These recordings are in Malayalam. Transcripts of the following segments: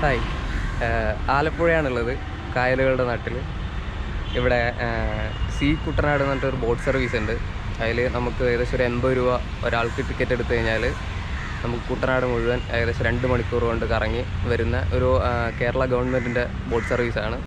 ഹായ്, ആലപ്പുഴയാണുള്ളത്, കായലുകളുടെ നാട്ടിൽ. ഇവിടെ സീ കുട്ടനാട് എന്ന് പറഞ്ഞിട്ടൊരു ബോട്ട് സർവീസ് ഉണ്ട്. അതിൽ നമുക്ക് ഏകദേശം ഒരു 80 രൂപ ഒരാൾക്ക് ടിക്കറ്റ് എടുത്തു കഴിഞ്ഞാൽ നമുക്ക് കുട്ടനാട് മുഴുവൻ ഏകദേശം 2 മണിക്കൂർ കൊണ്ട് കറങ്ങി വരുന്ന ഒരു കേരള ഗവൺമെൻറ്റിൻ്റെ ബോട്ട് സർവീസാണ്.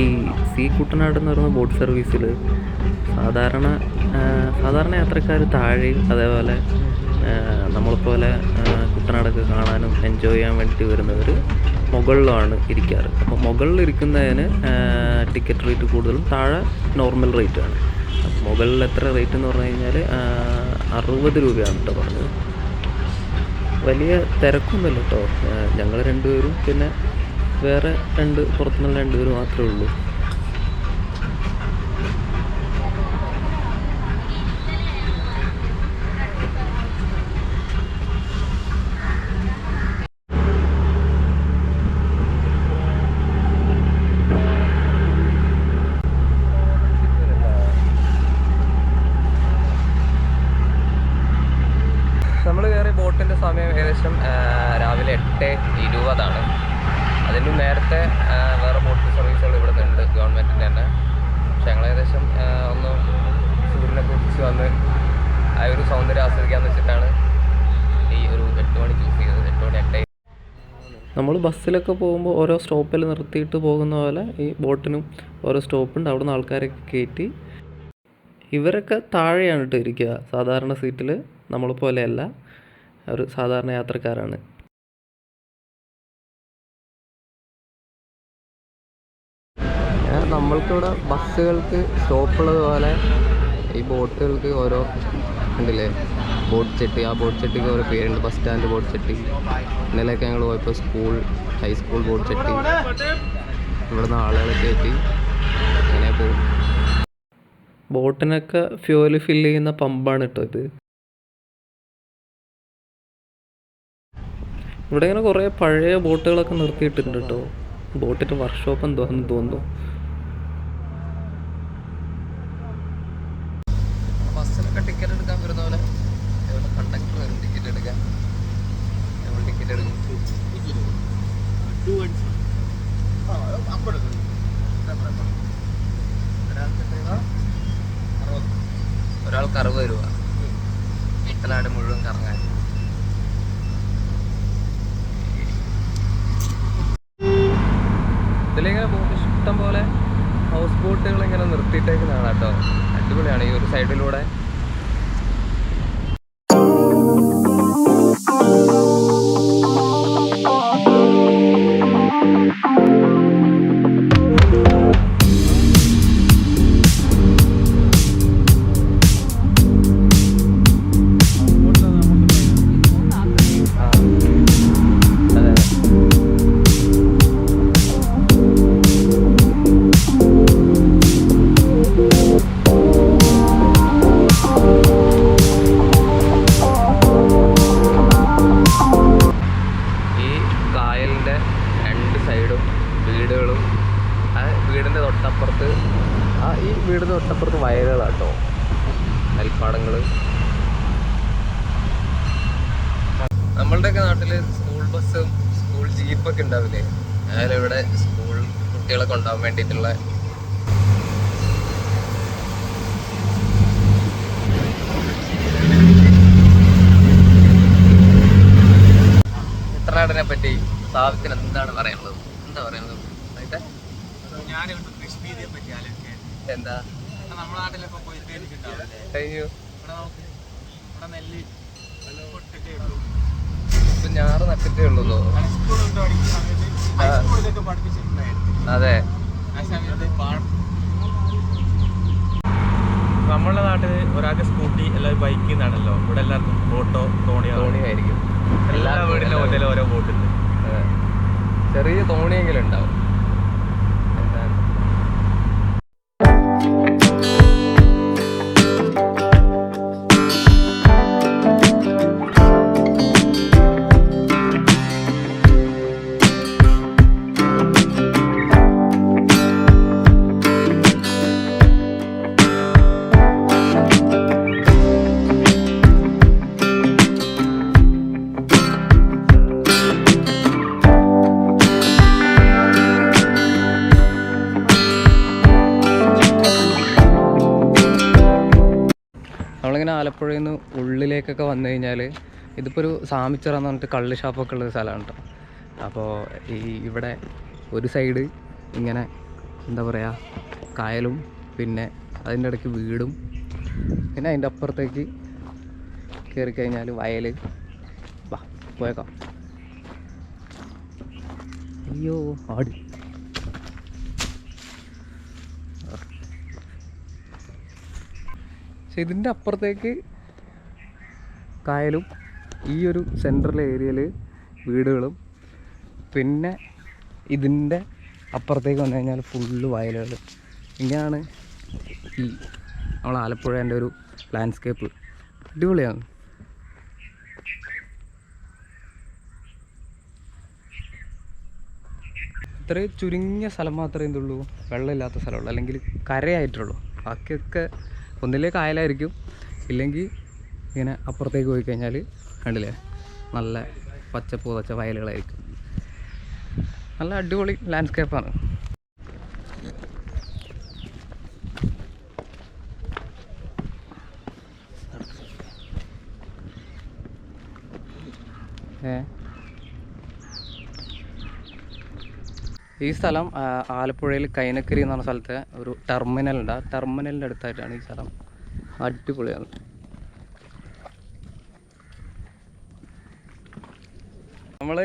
ഈ സീ കുട്ടനാട് എന്ന് പറയുന്ന ബോട്ട് സർവീസിൽ സാധാരണ യാത്രക്കാർ താഴെയും അതേപോലെ നമ്മളെപ്പോലെ കുട്ടനാടൊക്കെ കാണാനും എൻജോയ് ചെയ്യാൻ വേണ്ടിയിട്ട് വരുന്നവർ മുകളിലുമാണ് ഇരിക്കാറ്. അപ്പോൾ മുകളിലിരിക്കുന്നതിന് ടിക്കറ്റ് റേറ്റ് കൂടുതലും, താഴെ നോർമൽ റേറ്റാണ്. മുകളിൽ എത്ര റേറ്റ് എന്ന് പറഞ്ഞു കഴിഞ്ഞാൽ 60 രൂപയാണ് കേട്ടോ പറഞ്ഞത്. വലിയ തിരക്കൊന്നുമില്ല കേട്ടോ. ഞങ്ങൾ 2 പേരും പിന്നെ വേറെ പുറത്തുനിന്നുള്ള 2 പേര് മാത്രമേ ഉള്ളൂ. നമ്മൾ കയറിയ ബോട്ടിൻ്റെ സമയം ഏകദേശം രാവിലെ 8:20. അതിന് നേരത്തെ വേറെ ബോട്ട് സർവീസുകൾ ഇവിടെ ഉണ്ട് ഗവൺമെൻറ്റിൻ്റെ തന്നെ. പക്ഷെ ഞങ്ങൾ ഏകദേശം ഒന്ന് സൂര്യനെ കുറിച്ച് വന്ന് ആ ഒരു സൗന്ദര്യം ആസ്വദിക്കാമെന്ന് വെച്ചിട്ടാണ് ഈ ഒരു 8 മണി ചൂസ് ചെയ്തത്. 8 മണി 8. നമ്മൾ ബസ്സിലൊക്കെ പോകുമ്പോൾ ഓരോ സ്റ്റോപ്പിൽ നിർത്തിയിട്ട് പോകുന്ന പോലെ ഈ ബോട്ടിനും ഓരോ സ്റ്റോപ്പുണ്ട്. അവിടെ നിന്ന് ആൾക്കാരൊക്കെ കയറ്റി. ഇവരൊക്കെ താഴെയാണ് കേട്ടോ ഇരിക്കുക. സാധാരണ സീറ്റിൽ നമ്മളെ പോലെയല്ല, ഒരു സാധാരണ യാത്രക്കാരാണ്. നമ്മൾക്കിവിടെ ബസ്സുകൾക്ക് സ്റ്റോപ്പുള്ളത് പോലെ ഈ ബോട്ടുകൾക്ക് ഓരോ ഉണ്ടല്ലേ, ബോട്ട് ചെട്ടി. ആ ബോട്ട് ചെട്ടിക്ക് ഓരോ പേരുണ്ട്. Bus stand boat Chetty. ഇന്നലെയൊക്കെ ഞങ്ങൾ പോയപ്പോൾ സ്കൂൾ, ഹൈസ്കൂൾ ബോട്ട് ചെട്ടി. ഇവിടുന്ന് ആളുകളെ കയറ്റി അങ്ങനെ പോകും. ബോട്ടിനൊക്കെ ഫ്യൂവൽ ഫില്ല് ചെയ്യുന്ന പമ്പാണ് കേട്ടോ ഇത്. ഇവിടെ ഇങ്ങനെ കുറേ പഴയ ബോട്ടുകളൊക്കെ നിർത്തിയിട്ടുണ്ട് കേട്ടോ. ബോട്ടിൻ്റെ വർക്ക്ഷോപ്പ് എന്താണെന്ന് തോന്നുന്നു. ബസ്സിലൊക്കെ ടിക്കറ്റ് എടുക്കാൻ വരുന്ന പോലെ ഇവിടെ കണ്ടക്ടർ വരും ടിക്കറ്റ് എടുക്കാൻ. നമ്മൾ ടിക്കറ്റ് എടുക്കും. ഒരാൾക്ക് 60 രൂപ കുട്ടനാട് മുഴുവൻ കറങ്ങാൻ. ഇതിലിങ്ങനെ ബോട്ട് ഇഷ്ടം പോലെ ഹൗസ് ബോട്ടുകൾ ഇങ്ങനെ നിർത്തിയിട്ടേക്കുന്നതാണ് കേട്ടോ. അടിപൊളിയാണ്. ഈ ഒരു സൈഡിലൂടെ വീടുകളും, വീടിൻ്റെ തൊട്ടപ്പുറത്ത് വയലുകളാട്ടോ, നെൽപ്പാടങ്ങൾ. നമ്മളുടെയൊക്കെ നാട്ടിൽ സ്കൂൾ ബസ്സും സ്കൂൾ ജീപ്പൊക്കെ ഉണ്ടാവില്ലേ, അതിലിവിടെ സ്കൂൾ കുട്ടികളെ കൊണ്ടുപോകാൻ വേണ്ടിയിട്ടുള്ള കുട്ടനാടിനെ പറ്റി സാവിത്തിന് എന്താണ് പറയാനുള്ളത്? എന്താ പറയുന്നത്? എന്താ നമ്മുടെ നാട്ടിലൊക്കെ പോയി കഴിഞ്ഞു. ഇപ്പൊ ഞാറ് നട്ടിട്ടേ ഉള്ളൂ. അതെ, നമ്മളുടെ നാട്ടിൽ ഒരാൾക്ക് സ്കൂട്ടി, എല്ലാവരും ബൈക്കിൽ നിന്നാണല്ലോ. ഇവിടെ എല്ലാവർക്കും ബോട്ടോ തോണിയായിരിക്കും. എല്ലാ വീടിൻ്റെ മുതലും ഓരോ ബോട്ടുണ്ട്. ചെറിയ തോണിയെങ്കിലും ഉണ്ടാവും. ആലപ്പുഴയിൽ നിന്ന് ഉള്ളിലേക്കൊക്കെ വന്നു കഴിഞ്ഞാൽ ഇതിപ്പോൾ ഒരു സാമിച്ചിറ എന്ന് പറഞ്ഞിട്ട് കള്ള് ഷാപ്പൊക്കെ ഉള്ളൊരു സ്ഥലമാണ് കേട്ടോ. അപ്പോൾ ഇവിടെ ഒരു സൈഡ് ഇങ്ങനെ എന്താ പറയുക കായലും പിന്നെ അതിൻ്റെ ഇടയ്ക്ക് വീടും പിന്നെ അതിൻ്റെ അപ്പുറത്തേക്ക് കയറിക്കഴിഞ്ഞാൽ വയൽ. വാ പോയേക്കാം. അയ്യോ ആട്. പക്ഷെ ഇതിൻ്റെ അപ്പുറത്തേക്ക് കായലും ഈ ഒരു സെൻട്രൽ ഏരിയയിൽ വീടുകളും പിന്നെ ഇതിൻ്റെ അപ്പുറത്തേക്ക് വന്നു കഴിഞ്ഞാൽ ഫുള്ള് വയലുകൾ. ഇങ്ങനെയാണ് ഈ നമ്മളെ ആലപ്പുഴേൻ്റെ ഒരു ലാൻഡ്സ്കേപ്പ്. അടിപൊളിയാണ്. ഇത്രയും ചുരുങ്ങിയ സ്ഥലം മാത്രമേ എന്തുള്ളൂ വെള്ളമില്ലാത്ത സ്ഥലമുള്ളൂ, അല്ലെങ്കിൽ കരയായിട്ടുള്ളൂ. ബാക്കിയൊക്കെ ഒന്നിലേ കായലായിരിക്കും, ഇല്ലെങ്കിൽ ഇങ്ങനെ അപ്പുറത്തേക്ക് പോയി കഴിഞ്ഞാൽ കണ്ടില്ലേ നല്ല പച്ചപ്പ് പുതച്ച വയലുകളായിരിക്കും. നല്ല അടിപൊളി ലാൻഡ്സ്കേപ്പാണ്. ഈ സ്ഥലം ആലപ്പുഴയിൽ കൈനക്കരി എന്ന് പറഞ്ഞ സ്ഥലത്തെ ഒരു ടെർമിനലുണ്ട്. ആ ടെർമിനലിൻ്റെ അടുത്തായിട്ടാണ് ഈ സ്ഥലം. അടിപൊളിയാണ്. നമ്മൾ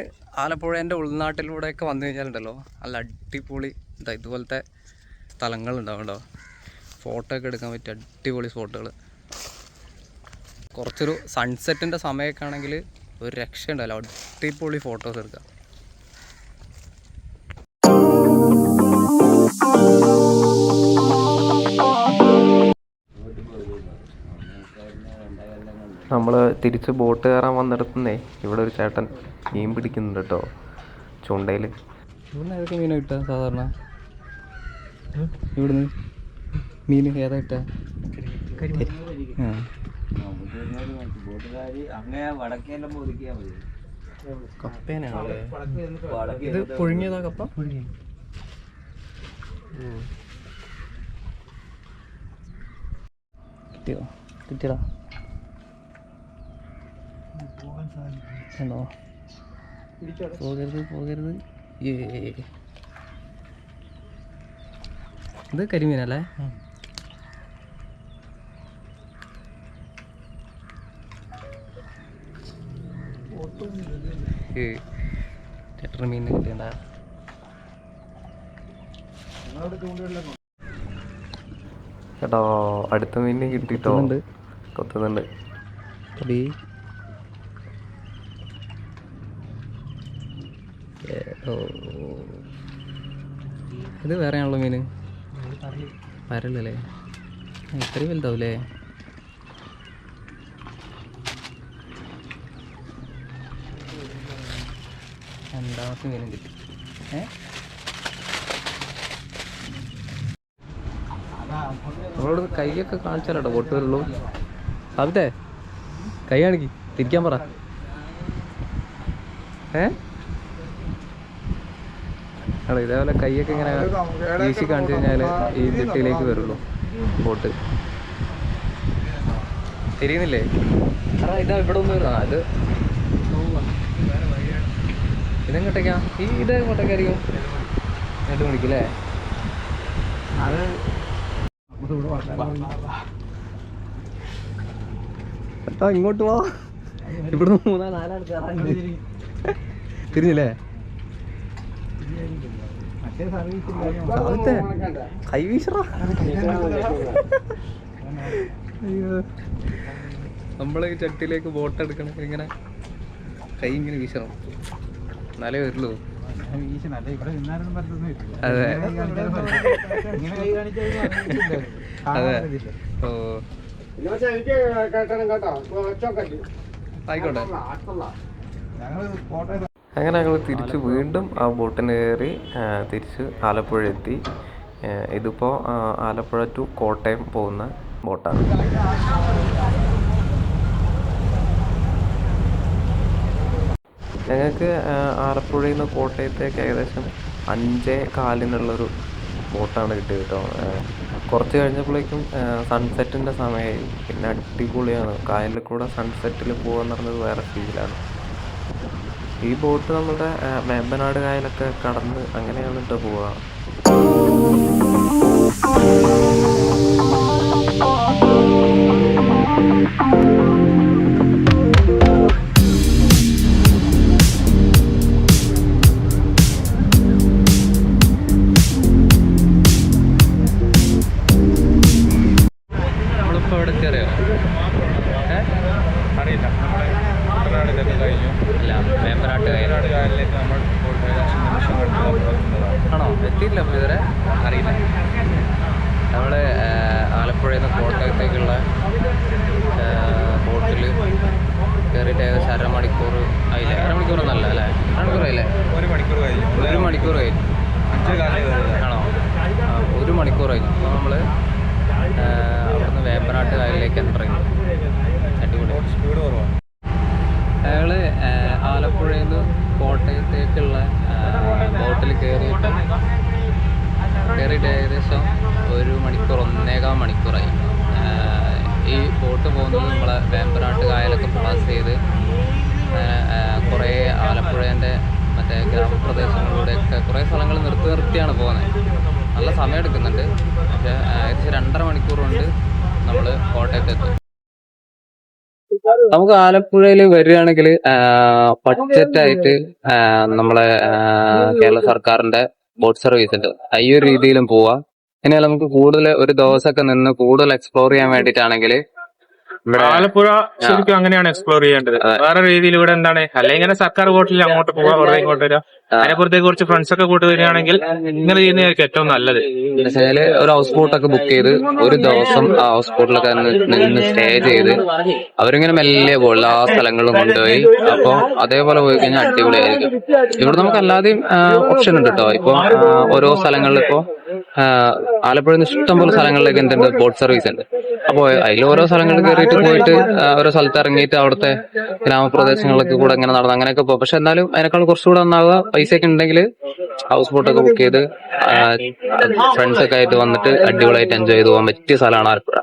ആലപ്പുഴേൻ്റെ ഉൾനാട്ടിലൂടെയൊക്കെ വന്നു കഴിഞ്ഞാലുണ്ടല്ലോ നല്ല അടിപൊളി ഇതുപോലത്തെ സ്ഥലങ്ങളുണ്ടാവും കേട്ടോ. ഫോട്ടോ ഒക്കെ എടുക്കാൻ പറ്റിയ അടിപൊളി സ്പോട്ടുകൾ. കുറച്ചൊരു സൺസെറ്റിൻ്റെ സമയമൊക്കെ ആണെങ്കിൽ ഒരു രക്ഷ ഉണ്ടല്ലോ, അടിപൊളി ഫോട്ടോസ് എടുക്കാം. നമ്മൾ തിരിച്ച് ബോട്ട് കയറാൻ വന്നിടത്തുനിന്നേ ഇവിടെ ഒരു ചേട്ടൻ മീൻ പിടിക്കുന്നുണ്ട് കേട്ടോ, ചൂണ്ടയിൽ. ഇവിടുന്ന് ഏതൊക്കെ മീനാണ് കിട്ടുക സാധാരണ? ഇവിടുന്ന് മീൻ ഏതാ കിട്ടുക? കപ്പേനാണ് ഇത്. പുഴുങ്ങിയതാ കപ്പ? കിട്ടിയോ? കിട്ടിയടാ ആണോ? പോകരുത്. ഇത് കരിമീനല്ലേ? ചേട്ടൻ മീൻ കിട്ടിയണ്ട. കേട്ടോ അടുത്ത മീൻ കിട്ടിട്ടോ, കൊത്തുന്നുണ്ട്. ഇത് വേറെയാണല്ലോ മീൻ. പരലല്ലേ? ഇത്രയും വലുതാവൂലേ? രണ്ടാമത്തെ മീനും കിട്ടി. നമ്മളോട് കൈയൊക്കെ കാണിച്ചാലോ ബോട്ട് വരുള്ളൂ. സാബിത്തേ കൈ കാണിക്ക്, തിരിക്കാൻ പറ. അതെ ഇതേപോലെ കൈയൊക്കെ ഇങ്ങനെ വീശി കാണിച്ചു കഴിഞ്ഞാൽ ഈ ജെട്ടിയിലേക്ക് വരുള്ളൂ ബോട്ട്. തിരിയുന്നില്ലേ? ഇതാ ഇവിടെ ഒന്ന് ഇത് ഇതെങ്ങോട്ടേക്കാ? ഇത് എങ്ങോട്ടേക്കായിരിക്കും? നെടുമുടിക്കല്ലേ? അത് ഇങ്ങോട്ട് പോ. ഇവിടുന്ന് 3-4 കയറാൻ തിരിഞ്ഞില്ലേ? കൈ വീശറാ. അയ്യോ നമ്മള് ഈ ചട്ടിയിലേക്ക് ബോട്ട് എടുക്കണമെങ്കിൽ ഇങ്ങനെ കൈ ഇങ്ങനെ വീശണം, എന്നാലേ വരുള്ളൂ. അതെ അതെ. ഓ ആയിക്കോട്ടെ. അങ്ങനെ ഞങ്ങൾ തിരിച്ച് വീണ്ടും ആ ബോട്ടിന് കയറി തിരിച്ച് ആലപ്പുഴ എത്തി. ഇതിപ്പോൾ ആലപ്പുഴ ടു കോട്ടയം പോകുന്ന ബോട്ടാണ്. ഞങ്ങൾക്ക് ആലപ്പുഴയിൽ നിന്ന് കോട്ടയത്തേക്ക് ഏകദേശം 5:15 ബോട്ടാണ് കിട്ടിയത് കേട്ടോ. കുറച്ച് കഴിഞ്ഞപ്പോഴേക്കും സൺസെറ്റിൻ്റെ സമയമായി. പിന്നെ അടിപൊളിയാണ്, കായലിൽ കൂടെ സൺസെറ്റിൽ പോകുകയെന്ന് പറഞ്ഞത് വേറെ ഫീലാണ്. ഈ ബോട്ട് നമ്മുടെ വേമ്പനാട് കായലൊക്കെ കടന്ന് അങ്ങനെയാണ് കേട്ടോ പോവുക. നമ്മളിപ്പോൾ എവിടെ എത്തിയറിയോ? അറിയില്ല, നമ്മുടെ കുട്ടനാട് ഇതൊക്കെ കഴിഞ്ഞു. ഇല്ല, വേമ്പനാട്ട് കായൽ. കുട്ടനാട് കായലിലേക്ക് നമ്മൾ നിമിഷം കണ്ടു. ആണോ? എത്തിയില്ല അപ്പോൾ ഇതുവരെ? അറിയില്ല. നമ്മൾ ആലപ്പുഴയിൽ നിന്ന് കോട്ടയത്തേക്കുള്ള ബോട്ടിൽ കയറിയിട്ട് ഏകദേശം അരമണിക്കൂർ ആയില്ലേ? അരമണിക്കൂറൊന്നല്ല അല്ലേ? അരമണിക്കൂറായില്ലേ? 1 മണിക്കൂർ കഴിഞ്ഞു. 1 മണിക്കൂർ കഴിഞ്ഞു. 5 ആണോ? 1 മണിക്കൂർ കഴിഞ്ഞു. അപ്പോൾ നമ്മൾ അവിടുന്ന് വേമ്പനാട്ട് കായലിലേക്ക് എൻ്റർ ചെയ്തു. അടിപൊളി. സ്പീഡ് കുറവാണ്. അയാൾ ആലപ്പുഴയിൽ നിന്ന് കോട്ടയത്തേക്കുള്ള ബോട്ടിൽ കയറിയിട്ട് ഏകദേശം 1 മണിക്കൂർ 1.25 മണിക്കൂറായി. ഈ ബോട്ട് പോകുന്നത് നമ്മളെ വേമ്പനാട്ട് കായലൊക്കെ പാസ് ചെയ്ത് കുറേ ആലപ്പുഴേൻ്റെ മറ്റേ ഗ്രാമപ്രദേശങ്ങളിലൂടെയൊക്കെ കുറേ സ്ഥലങ്ങൾ നിർത്തിയാണ് പോകുന്നത്. നല്ല സമയം എടുക്കുന്നുണ്ട്. പക്ഷേ ഏകദേശം 2.5 മണിക്കൂർ കൊണ്ട് നമ്മൾ കോട്ടയത്തെത്തും. നമുക്ക് ആലപ്പുഴയിൽ വരികയാണെങ്കിൽ ബഡ്ജറ്റായിട്ട് നമ്മളെ കേരള സർക്കാരിന്റെ ബോട്ട് സർവീസ് ഉണ്ട്. ഈ ഒരു രീതിയിലും പോവാം. ഇനി നമുക്ക് കൂടുതൽ ഒരു ദിവസമൊക്കെ നിന്ന് കൂടുതൽ എക്സ്പ്ലോർ ചെയ്യാൻ വേണ്ടിയിട്ടാണെങ്കിൽ ആലപ്പുഴ ശരിക്കും അങ്ങനെയാണ് എക്സ്പ്ലോർ ചെയ്യേണ്ടത്. വേറെ രീതിയിൽ ഇവിടെ എന്താണ്, അല്ലെങ്കിൽ ഇങ്ങനെ സർക്കാർ ബോട്ടിൽ അങ്ങോട്ട് പോവാ, വെറുതെ ഇങ്ങോട്ട് വരിക. അതിനെപ്പുറത്തേക്ക് കുറച്ച് ഫ്രണ്ട്സ് ഒക്കെ കൂട്ടി വരികയാണെങ്കിൽ ഇങ്ങനെ ചെയ്യുന്നതായിരിക്കും ഏറ്റവും നല്ലത്. എന്നുവെച്ചാല് ഒരു ഹൗസ് ബോട്ടൊക്കെ ബുക്ക് ചെയ്ത് ഒരു ദിവസം ആ ഹൗസ് ബോട്ടിലൊക്കെ നിന്ന് സ്റ്റേ ചെയ്ത് അവരിങ്ങനെ മെല്ലെ എല്ലാ സ്ഥലങ്ങളിലും കൊണ്ടുപോയി. അപ്പോൾ അതേപോലെ പോയി കഴിഞ്ഞാൽ അടിപൊളിയായിരിക്കും. ഇവിടെ നമുക്ക് അല്ലാതെയും ഓപ്ഷൻ ഉണ്ട് കേട്ടോ. ഇപ്പൊ ഓരോ സ്ഥലങ്ങളിൽ ഇപ്പോ ആലപ്പുഴയിൽ നിന്ന് ഇഷ്ടംപോലെ സ്ഥലങ്ങളിലേക്ക് എന്തുണ്ട്, ബോട്ട് സർവീസ് ഉണ്ട്. അപ്പോൾ അതിൽ ഓരോ സ്ഥലങ്ങളിൽ കയറിയിട്ട് പോയിട്ട് ഓരോ സ്ഥലത്ത് ഇറങ്ങിയിട്ട് അവിടുത്തെ ഗ്രാമപ്രദേശങ്ങളിലൊക്കെ കൂടെ ഇങ്ങനെ നടന്ന് അങ്ങനെയൊക്കെ പോകും. പക്ഷെ എന്നാലും അതിനേക്കാൾ കുറച്ചുകൂടെ ഒന്നാവുക പൈസയൊക്കെ ഉണ്ടെങ്കിൽ ഹൗസ് ബോട്ടൊക്കെ ബുക്ക് ചെയ്ത് ഫ്രണ്ട്സൊക്കെ ആയിട്ട് വന്നിട്ട് അടിപൊളിയായിട്ട് എൻജോയ് ചെയ്ത് പോകാൻ പറ്റിയ സ്ഥലമാണ് ആലപ്പുഴ.